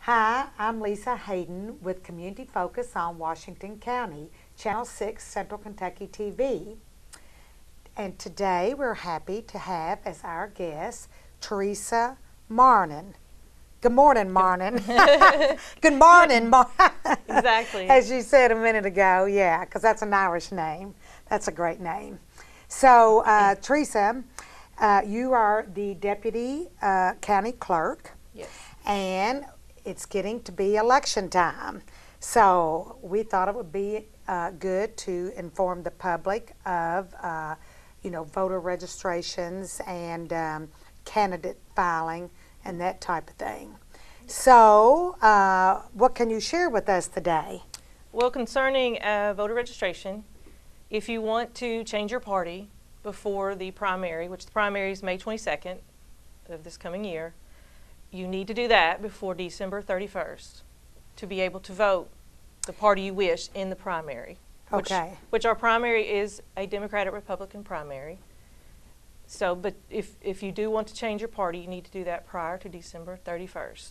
Hi, I'm Lisa Hayden with Community Focus on Washington County, Channel 6 Central Kentucky TV. And today we're happy to have as our guest Teresa Marnin. Good morning, Marnin. Good morning, Exactly. As you said a minute ago, yeah, because that's an Irish name. That's a great name. So, Teresa, you are the Deputy County Clerk. Yes. And it's getting to be election time. So we thought it would be good to inform the public of, voter registrations and candidate filing and that type of thing. So what can you share with us today? Well, concerning voter registration, if you want to change your party before the primary, which the primary is May 22nd of this coming year, you need to do that before December 31st to be able to vote the party you wish in the primary. Which our primary is a Democratic-Republican primary. So, but if you do want to change your party, you need to do that prior to December 31st.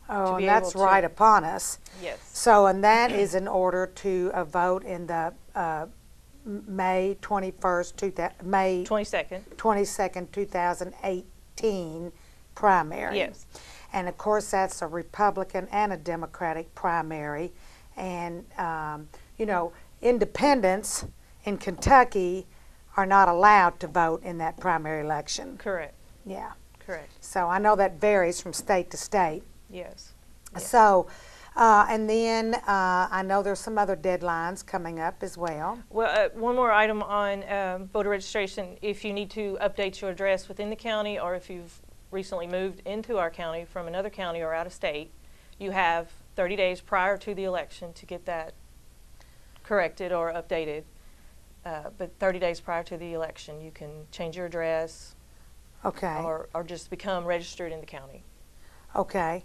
Oh, and that's right upon us. Yes. So, and that is in order to vote in the May 21st, May 22nd, 2018 primary. Yes. And of course, that's a Republican and a Democratic primary. And, independents in Kentucky are not allowed to vote in that primary election. Correct. Yeah. Correct. So I know that varies from state to state. Yes. So, and then I know there's some other deadlines coming up as well. Well, one more item on voter registration. If you need to update your address within the county, or if you've recently moved into our county from another county or out of state, you have 30 days prior to the election to get that corrected or updated. But 30 days prior to the election, you can change your address. Okay. Or just become registered in the county. Okay.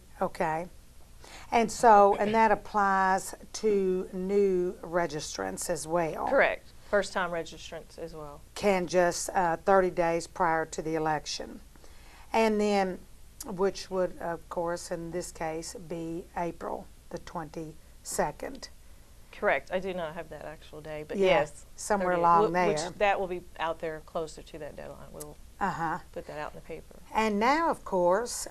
And so, and that applies to new registrants as well. Correct. First-time registrants as well. Can just 30 days prior to the election. And then, which would, of course, in this case, be April the 22nd. Correct. I do not have that actual day, but yeah, yes. somewhere along there. Which that will be out there closer to that deadline. We'll put that out in the paper. And now, of course,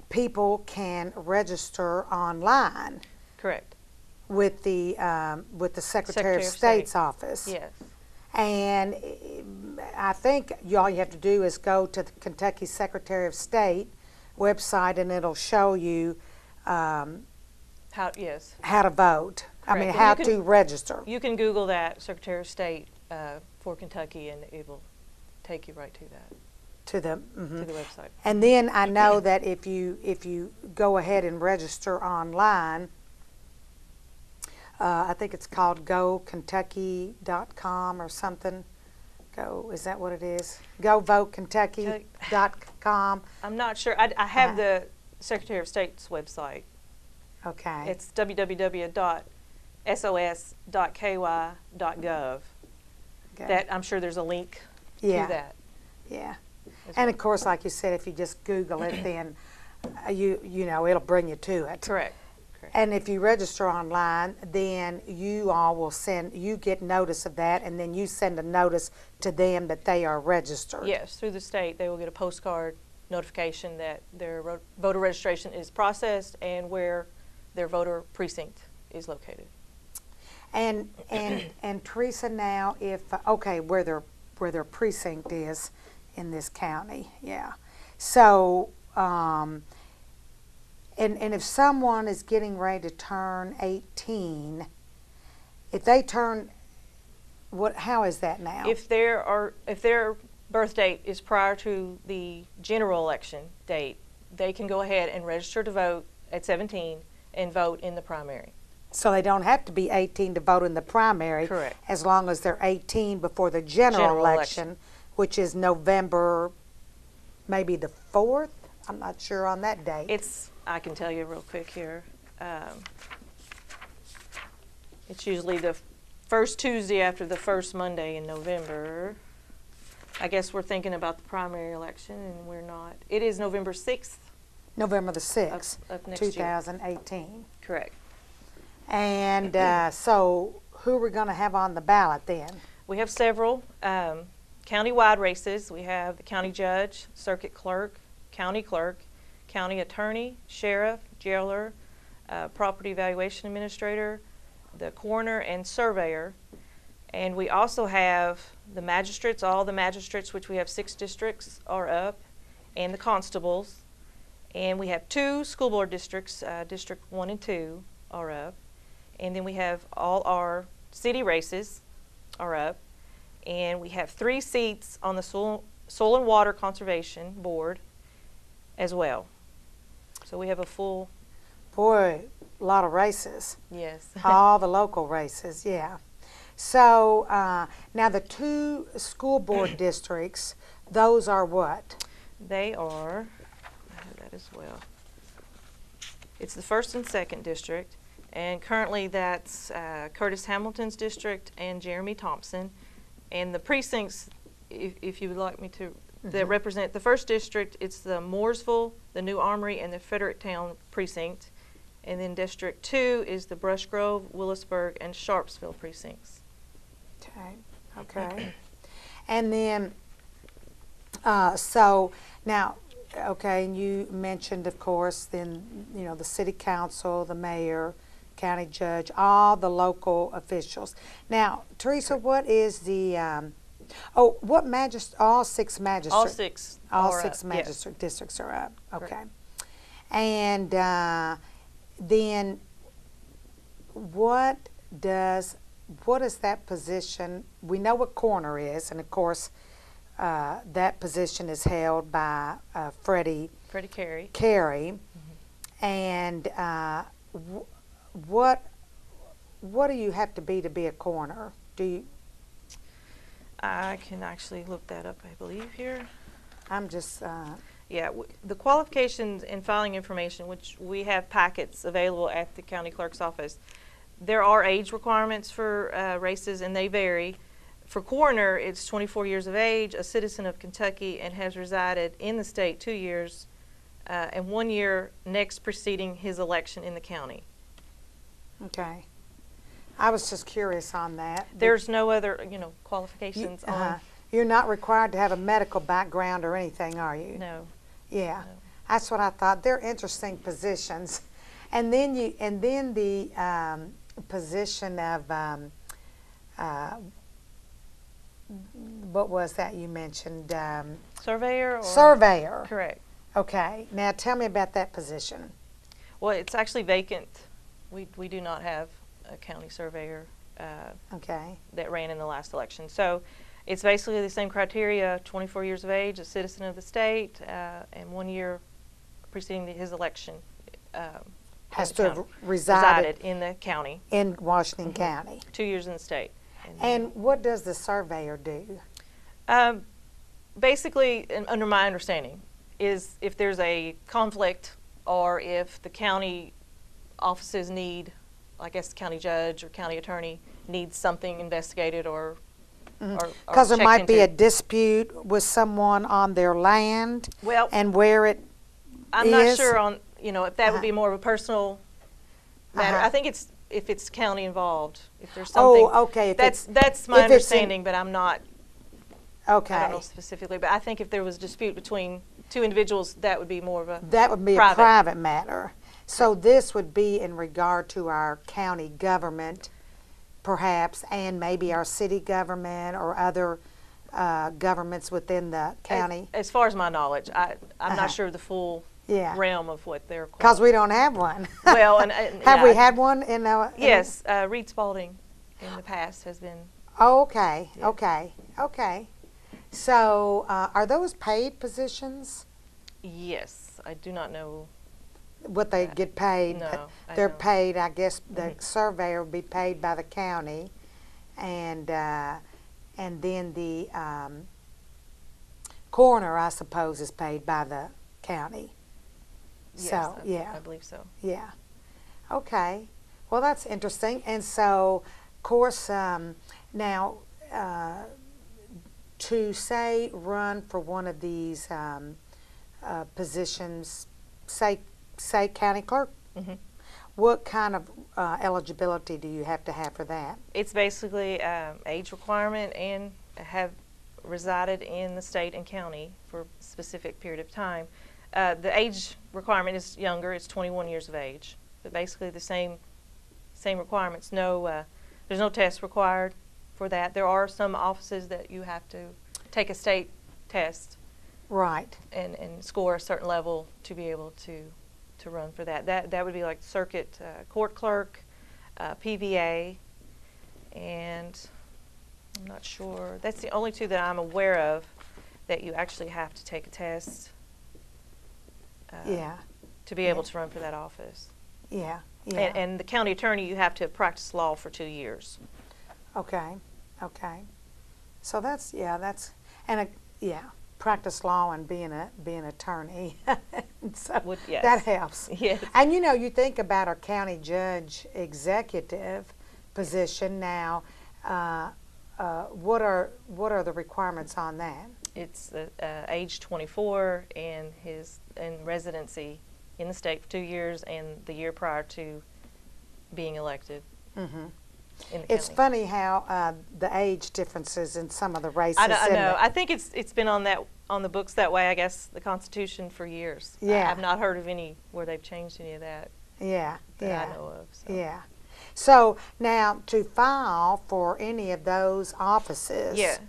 people can register online. Correct. With the Secretary of State's office. Yes. And I think all you have to do is go to the Kentucky Secretary of State website, and it'll show you how to vote. Correct. I mean, how to register. You can Google that, Secretary of State for Kentucky, and it will take you right to that. To the website. And then I know that if you go ahead and register online, I think it's called gokentucky.com or something. Is that what it is? Govotekentucky.com. I'm not sure. I have the Secretary of State's website. Okay. It's www.sos.ky.gov. That I'm sure there's a link to that. Yeah. And of course, like you said, if you just Google it, then it'll bring you to it. Correct. And if you register online, then you get notice of that, and then you send a notice to them that they are registered. Yes, through the state, they will get a postcard notification that their voter registration is processed and where their voter precinct is located. And Teresa, now, where their precinct is in this county, yeah. So. And if someone is getting ready to turn 18, if they turn, how is that now? If their birth date is prior to the general election date, they can go ahead and register to vote at 17 and vote in the primary. So they don't have to be 18 to vote in the primary. Correct. As long as they're 18 before the general election, which is November, maybe the 4th. I'm not sure on that date. I can tell you real quick here. It's usually the first Tuesday after the first Monday in November. I guess we're thinking about the primary election, and we're not. It is November 6th. November the 6th, of next year. 2018. Correct. And so who are we going to have on the ballot then? We have several county-wide races. We have the county judge, circuit clerk, county attorney, sheriff, jailer, property valuation administrator, the coroner, and surveyor. And we also have the magistrates, all the magistrates, which we have 6 districts are up, and the constables. And we have 2 school board districts, District 1 and 2 are up. And then we have all our city races are up. And we have 3 seats on the Soil and Water Conservation Board as well. So we have a full... Boy, a lot of races. Yes. All the local races, yeah. So now the 2 school board districts, those are what? They are, I have that as well. It's the 1st and 2nd district, and currently that's Curtis Hamilton's district and Jeremy Thompson. And the precincts, if you would like me to, that represent the 1st district, it's the Mooresville, the New Armory, and the Fredericktown precinct. And then District 2 is the Brush Grove, Willisburg, and Sharpsville precincts. Okay. And then, so now, okay, and you mentioned, of course, then, you know, the city council, the mayor, county judge, all the local officials. Now, Teresa, what is the, what all 6 magistrates? All 6. All are 6 up, magistrate yes. districts are up. Okay. Correct. And then what is that position? We know what coroner is, and of course that position is held by Freddie Carey. And what do you have to be a coroner? Do you? I can actually look that up, I believe, here. I'm just. Yeah, the qualifications and filing information, which we have packets available at the county clerk's office, there are age requirements for races, and they vary. For coroner, it's 24 years of age, a citizen of Kentucky, and has resided in the state 2 years, and 1 year next preceding his election in the county. Okay. I was just curious on that. There's no other, qualifications on. You're not required to have a medical background or anything, are you? No. Yeah, No. that's what I thought. They're interesting positions, and then the position of what was that you mentioned? Surveyor? Or? Surveyor. Correct. Okay. Now tell me about that position. Well, it's actually vacant. We do not have a county surveyor Okay. that ran in the last election. So it's basically the same criteria: 24 years of age, a citizen of the state, and 1 year preceding his election. Has to have resided in the county. in Washington County. 2 years in the state. And what does the surveyor do? Basically, under my understanding, is if there's a conflict or if the county offices need, I guess the county judge or county attorney needs something investigated or Because there checked might be into. a dispute with someone on their land, Well, and where it I'm not is. sure on, if that would be more of a personal matter. Uh-huh. I think it's if it's county involved. If there's something. Oh, okay. If That's my if it's in- understanding, but I'm not. Okay. I don't know specifically, but I think if there was a dispute between 2 individuals, that would be more of a. That would be a private matter. So this would be in regard to our county government, perhaps, and maybe our city government or other governments within the county. As far as my knowledge, I'm Uh-huh. not sure of the full Yeah. realm of what they're. Because we don't have one. Well, and have yeah, we had one in our? Yes, Reed Spalding in the past has been. Oh, okay. Yeah. Okay. So are those paid positions? Yes, I do not know. What they get paid? No, I They're don't. paid. I guess the surveyor would be paid by the county, and then the coroner, I suppose, is paid by the county. Yes, So yeah, I believe so. yeah. Okay. Well, that's interesting. And so, of course, now to say run for one of these positions say county clerk? Mm-hmm. What kind of eligibility do you have to have for that? It's basically age requirement and have resided in the state and county for a specific period of time. The age requirement is younger; it's 21 years of age. But basically, the same requirements. No, there's no test required for that. There are some offices that you have to take a state test, Right. and score a certain level to be able to run for that. That would be like circuit court clerk, PVA, and I'm not sure. That's the only two that I'm aware of that you actually have to take a test. Yeah. To be able to run for that office. Yeah. Yeah. And the county attorney, you have to practice law for 2 years. Okay. Okay. So practice law and being an attorney. So Yes. that helps. Yes. And you think about our county judge executive position now. What are the requirements on that? It's the age 24 and residency in the state for 2 years and the year prior to being elected. Mm-hmm. In the It's county. funny how the age differences in some of the races. I know. isn't it? I think it's been on the books that way. I guess the Constitution for years. Yeah. I've not heard of any where they've changed any of that Yeah. I know of. So. Yeah. So now to file for any of those offices. Yes.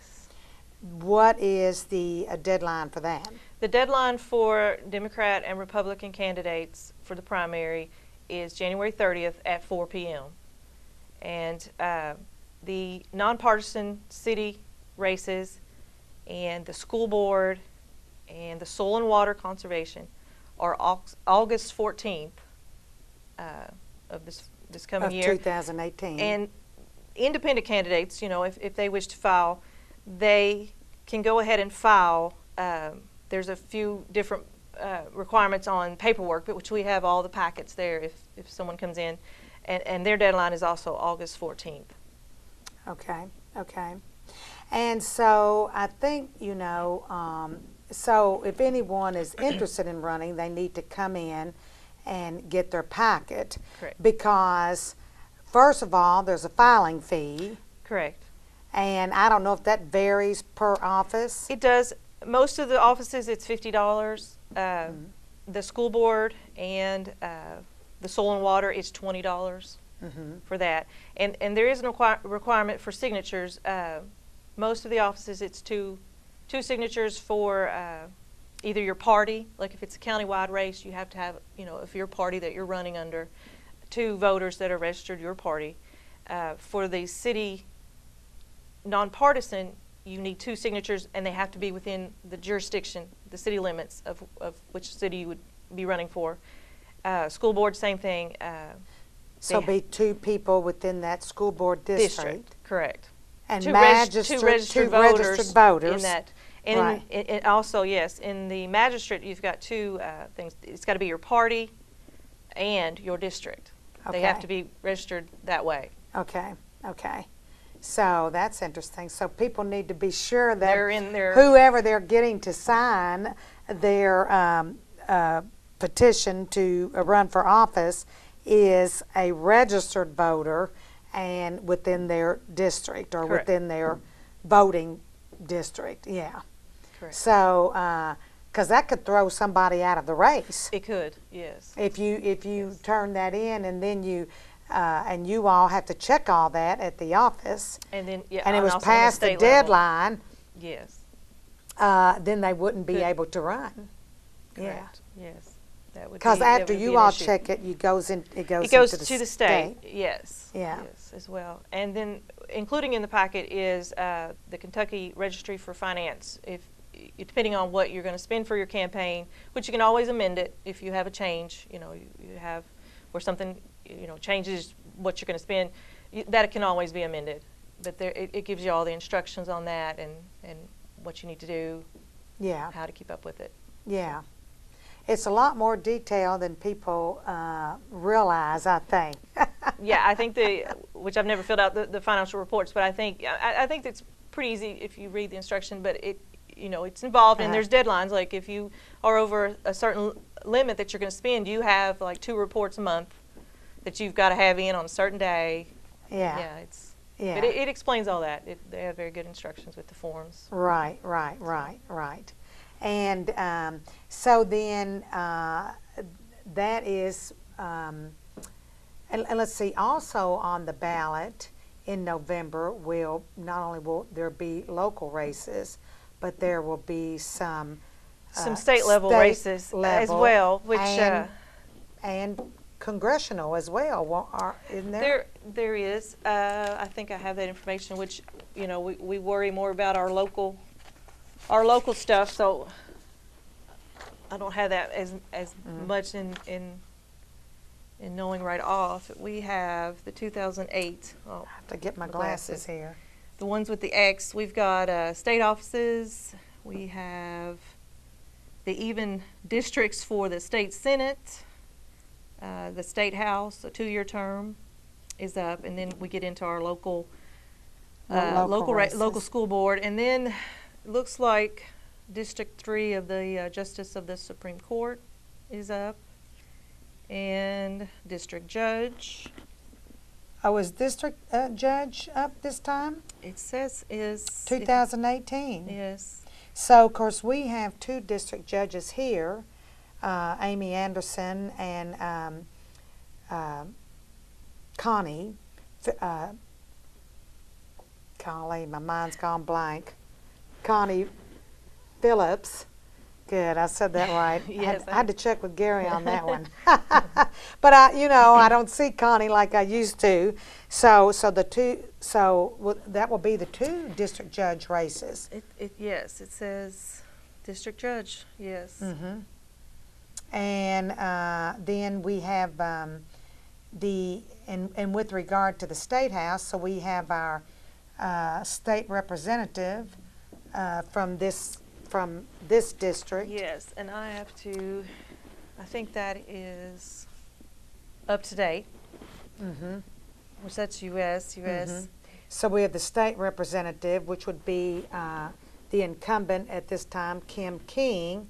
What is the deadline for that? The deadline for Democrat and Republican candidates for the primary is January 30th at 4 p.m. And the nonpartisan city races and the school board and the soil and water conservation are August 14th of this coming Of year. 2018. And independent candidates, if they wish to file, they can go ahead and file. There's a few different requirements on paperwork, but which we have all the packets there if someone comes in. And their deadline is also August 14th. Okay, okay. And so I think, so if anyone is interested in running, they need to come in and get their packet. Correct. Because, first of all, there's a filing fee. Correct. And I don't know if that varies per office. It does. Most of the offices, it's $50. The school board and the soil and water is $20 for that. And there is a requirement for signatures. Most of the offices, it's two signatures for either your party, like if it's a countywide race, you have to have, if your party that you're running under, 2 voters that are registered your party. For the city nonpartisan, you need 2 signatures, and they have to be within the jurisdiction, the city limits of which city you would be running for. School board, same thing. So be 2 people within that school board district. Correct. And two registered registered voters. in that. And Right. also, yes, in the magistrate, you've got 2 things. It's got to be your party and your district. They have Okay. to be registered that way. Okay, okay. So that's interesting. So people need to be sure that They're in their whoever they're getting to sign their petition to run for office is a registered voter and within their district or Correct. within their voting district. Yeah. Correct. So, because that could throw somebody out of the race. It could, yes. If you turn that in and then you all have to check all that at the office, And then and it was also on past the state level. deadline, Yes. then they wouldn't be Good. able to run. Yeah, Correct. Yes. That would because be- that after would be you an all issue. check it, it goes It goes into to the state. Yes. Yeah. Yes, as well. And then including in the packet is the Kentucky Registry for Finance. If depending on what you're going to spend for your campaign, which you can always amend it if you have a change. You have where something changes what you're going to spend. That can always be amended. But it gives you all the instructions on that and what you need to do. Yeah, How to keep up with it. yeah. It's a lot more detail than people realize, I think. Yeah, I think which I've never filled out the financial reports, but I think it's pretty easy if you read the instruction. But it's involved, and there's deadlines. Like if you are over a certain limit that you're going to spend, you have like 2 reports a month that you've got to have in on a certain day. Yeah. But it explains all that. They have very good instructions with the forms. Right. And so then that is, and let's see, also on the ballot in November not only will there be local races, but there will be some state level races as well, which and congressional as well, isn't there? There is. I think I have that information, which we worry more about our local stuff, so I don't have that as much in knowing right off. We have the 2008. I have to get my glasses here. The ones with the X. We've got state offices. We have the even districts for the state senate. The state house, a 2-year term, is up, and then we get into our local school board, and then it looks like District 3 of the Justice of the Supreme Court is up, and District Judge. Oh, is District Judge up this time? It says is 2018. Yes. So, of course, we have 2 district judges here. Amy Anderson and Connie. Golly, my mind's gone blank. Connie Phillips. Good, I said that right. Yes, I had to check with Gary on that one. But I don't see Connie like I used to. So that will be the 2 district judge races. Yes, it says district judge. Yes. Mm-hmm. And then we have and with regard to the state house, so we have our state representative from this district. Yes, and I think that is up to date. Mm-hmm. Which that's U.S. Mm-hmm. So we have the state representative, which would be the incumbent at this time, Kim King,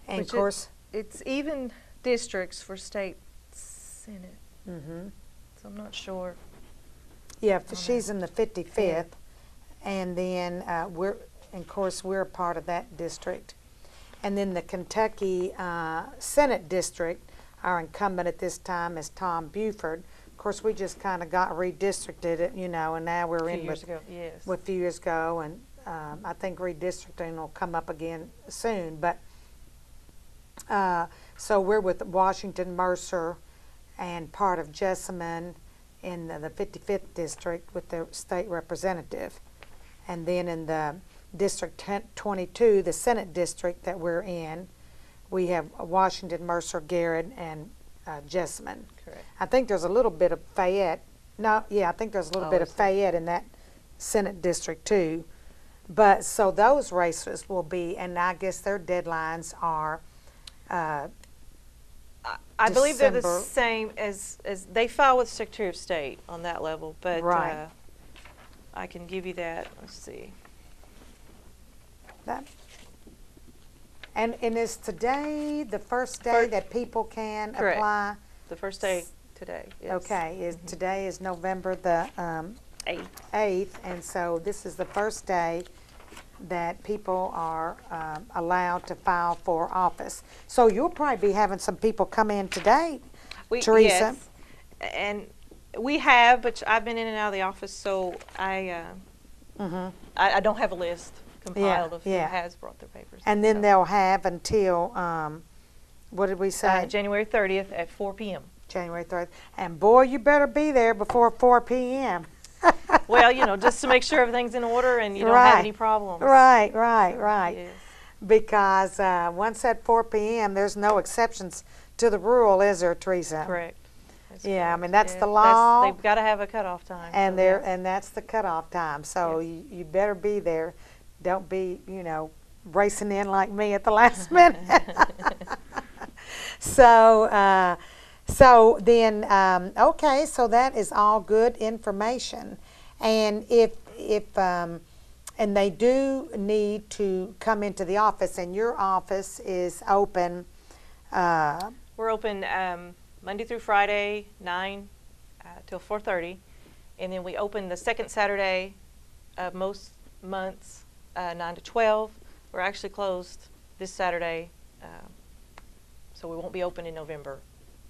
and of course. It's even districts for state senate. Mm-hmm. So I'm not sure. Yeah, she's in the 55th, and then we're a part of that district. And then the Kentucky Senate district, our incumbent at this time is Tom Buford. Of course, we just kind of got redistricted, and now we're in with a few years ago, and I think redistricting will come up again soon. But so we're with Washington, Mercer, and part of Jessamine in the 55th district with the state representative. And then in the District 22, the Senate district that we're in, we have Washington, Mercer, Garrett, and Jessamine. Correct. I think there's a little bit of Fayette. I think there's a little bit of Fayette in that Senate district too. But so those races will be, and I guess their deadlines are I believe they're the same as they file with Secretary of State on that level, but I can give you that. Let's see. And is today the first day that people can apply? The first day today. Yes. Okay. Today is November the 8th, and so this is the first day that people are allowed to file for office. So you'll probably be having some people come in today, Teresa. Yes, and we have, but I've been in and out of the office, so I don't have a list compiled of who has brought their papers. And then they'll have until, what did we say? January 30th at 4 p.m. January 30th. And boy, you better be there before 4 p.m. Well, just to make sure everything's in order and you don't have any problems. Right. Yes. Because once at 4 p.m., there's no exceptions to the rule, is there, Teresa? Correct. I mean, that's the law. They've got to have a cutoff time. And and that's the cutoff time. So you better be there. Don't be, racing in like me at the last minute. So then, so that is all good information. And if And they do need to come into the office, and your office is open. We're open Monday through Friday, 9 till 4:30, and then we open the second Saturday of most months, 9 to 12. We're actually closed this Saturday, so we won't be open in November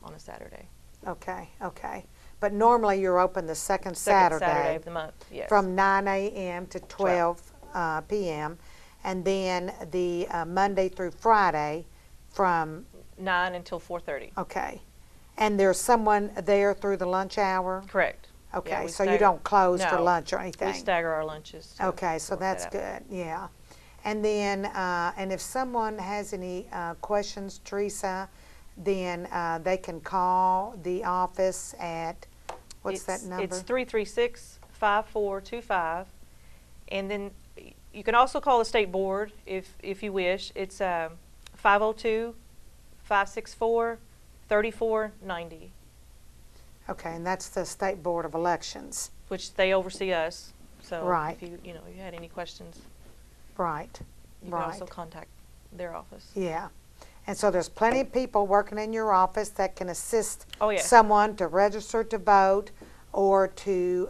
on a Saturday. Okay, okay. But normally you're open the second Saturday of the month, yes. from 9 a.m. to 12 p.m. And then the Monday through Friday from 9 until 4:30. Okay. And there's someone there through the lunch hour? Correct. Okay, Yeah, so you don't close for No, lunch or anything? We stagger our lunches. Okay, so that's good, yeah. And then, and if someone has any questions, Teresa, then they can call the office at, what's that number? It's 336-5425. And then you can also call the state board if you wish. It's 502-564-3490. Okay, and that's the State Board of Elections. Which they oversee us. So Right. if you had any questions, Right, you right. can also contact their office. Yeah. And so there's plenty of people working in your office that can assist Oh, yeah. someone to register to vote or to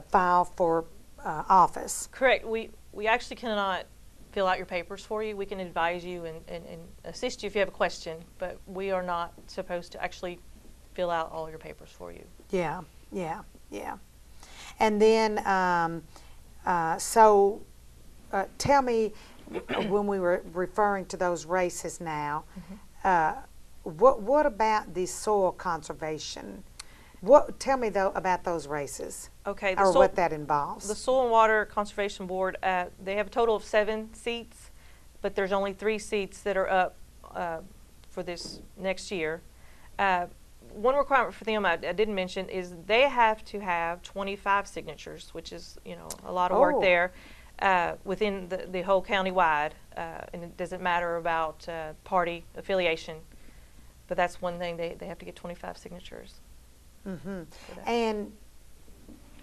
file for office. Correct. We actually cannot fill out your papers for you. We can advise you and assist you if you have a question, but we are not supposed to actually fill out all your papers for you. Yeah, yeah, yeah. And then, so tell me, when we were referring to those races now, what about the soil conservation? Tell me though about those races. Okay. Or what that involves. The Soil and Water Conservation Board, they have a total of 7 seats, but there's only 3 seats that are up for this next year. One requirement for them I didn't mention is they have to have 25 signatures, which is a lot of work there within the whole county-wide, and it doesn't matter about party affiliation, but that's one thing, they have to get 25 signatures. Mm-hmm. And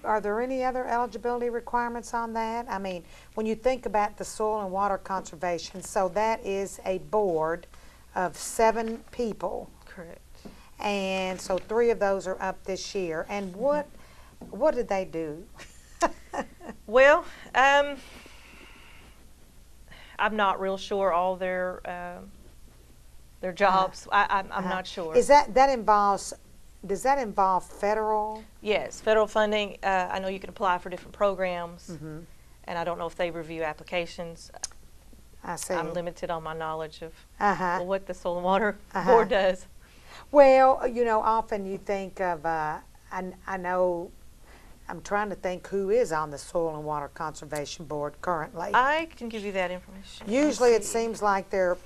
are there any other eligibility requirements on that? I mean, when you think about the Soil and Water Conservation, so that is a board of 7 people. Correct. And so 3 of those are up this year. And what did they do? Well, I'm not real sure all their jobs. I'm not sure. Is that involves? Does that involve federal? Yes, federal funding. I know you can apply for different programs, and I don't know if they review applications. I see. I'm limited on my knowledge of what the Soil and Water Board does. Well, often you think of, I know, I'm trying to think who is on the Soil and Water Conservation Board currently. I can give you that information. Usually it seems like they're,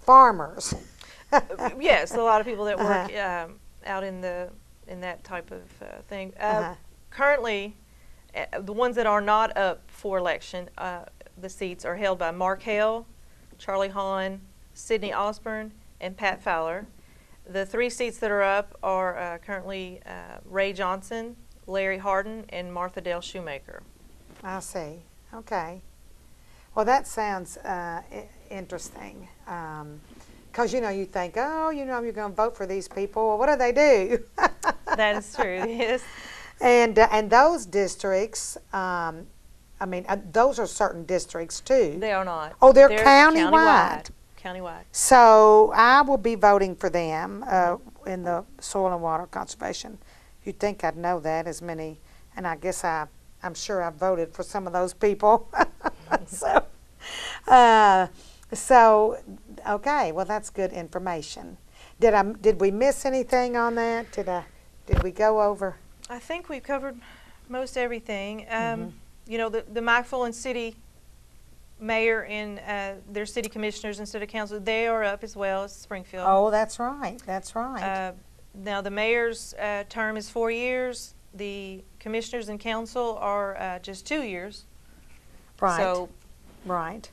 farmers. Yes, a lot of people that work out in that type of thing. Currently, the ones that are not up for election, the seats are held by Mark Hale, Charlie Hahn, Sidney Osborne, and Pat Fowler. The 3 seats that are up are currently Ray Johnson, Larry Harden, and Martha Dale Shoemaker. I see. Okay. Well, that sounds interesting. Because, you think, oh, you're going to vote for these people. Well, what do they do? That is true, yes. And those districts, those are certain districts, too. They are not. Oh, they're countywide. Countywide. So I will be voting for them in the Soil and Water Conservation. You'd think I'd know that, as many, and I guess I'm sure I voted for some of those people. So, okay, well, that's good information. Did we miss anything on that? Did we go over? I think we've covered most everything. The McFarland City Mayor and their city commissioners and city council, they are up as well as Springfield. Oh, that's right. That's right. Now, the mayor's term is 4 years. The commissioners and council are just 2 years. Right. So, right.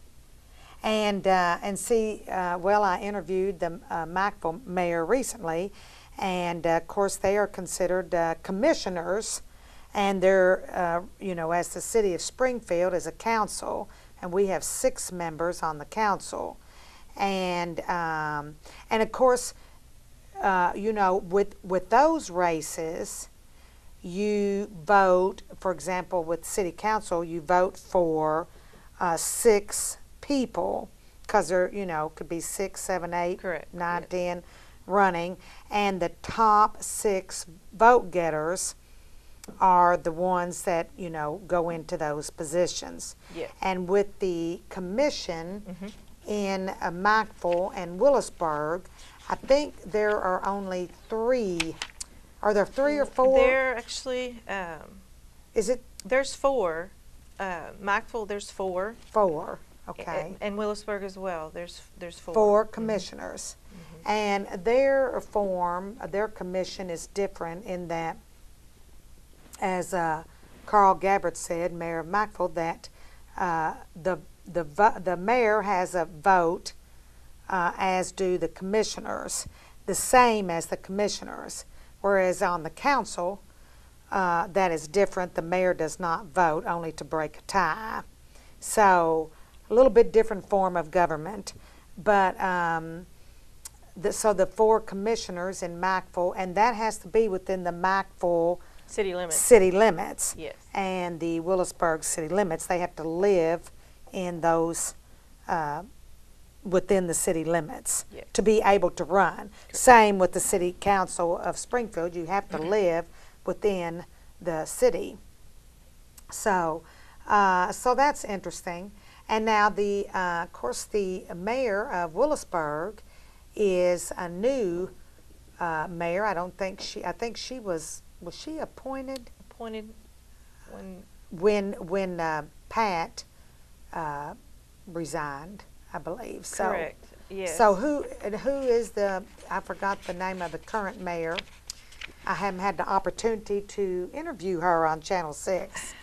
And see, well, I interviewed the Macville mayor recently, and of course they are considered commissioners, And they're, you know, as the city of Springfield is a council, and we have 6 members on the council. And of course, you know, with those races, you vote, for example, with city council, you vote for 6 people, because there, you know, could be 6, 7, 8, Correct. 9, Yes. 10 running, and the top 6 vote getters are the ones that, you know, go into those positions. Yes. And with the commission Mhm. in Mackville and Willisburg, I think there are only 3. Are there 3 or 4? There actually, Is it there's 4. Mackville, there's 4. 4? Okay. And Willisburg as well. There's 4. 4 commissioners. And their commission is different in that, as Carl Gabbard said, Mayor of Mackville, that the mayor has a vote, as do the commissioners, the same as the commissioners. Whereas on the council, that is different. The mayor does not vote, only to break a tie. So a little bit different form of government. But so the 4 commissioners in Mackville, and that has to be within the Mackville City limits. city limits. Yes. And the Willisburg city limits. They have to live in those, within the city limits, Yes. to be able to run. Same with the city council of Springfield. You have to live within the city. So, so that's interesting. And now of course, the mayor of Willisburg is a new mayor. I think she was she appointed Appointed when when Pat resigned, I believe. So, correct. Yes. So who is I forgot the name of the current mayor. I haven't had the opportunity to interview her on Channel 6.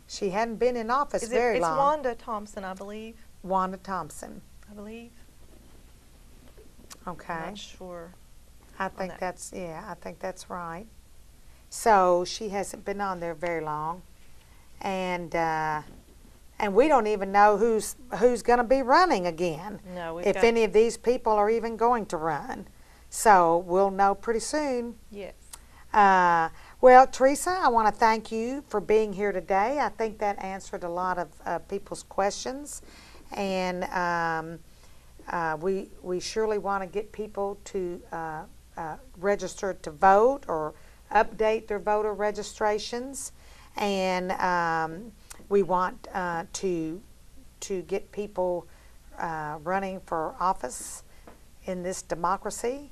She hadn't been in office very long. It's Wanda Thompson, I believe. Wanda Thompson. I believe. Okay. I'm not sure. I think that. I think that's right. So she hasn't been on there very long, and we don't even know who's going to be running again. No, if any of these people are even going to run. So we'll know pretty soon. Yes. Well, Teresa, I want to thank you for being here today. I think that answered a lot of people's questions, and we surely want to get people to register to vote or update their voter registrations, and we want to get people running for office in this democracy.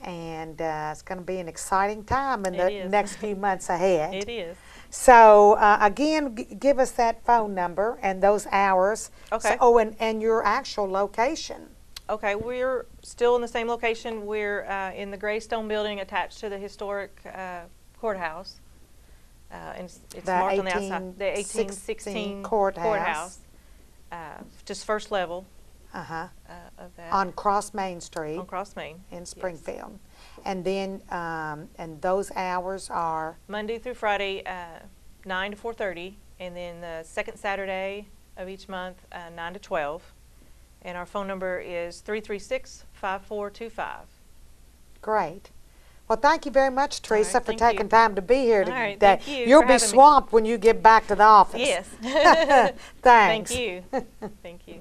And it's going to be an exciting time in the next few months ahead. It is. So again, give us that phone number and those hours. Okay. So, and your actual location. Okay, we're still in the same location. We're in the gray stone building attached to the historic courthouse. And it's marked on the outside. The 1816 courthouse. Just first level. Of that. On Cross Main Street. On Cross Main. In Springfield. Yes. And then, and those hours are? Monday through Friday, 9 to 4:30, and then the second Saturday of each month, 9 to 12. And our phone number is 336-5425. Great. Well, thank you very much, Teresa, right, for taking time to be here today. All right, thank you. You'll be swamped when you get back to the office. Yes. Thanks. Thank you. Thank you.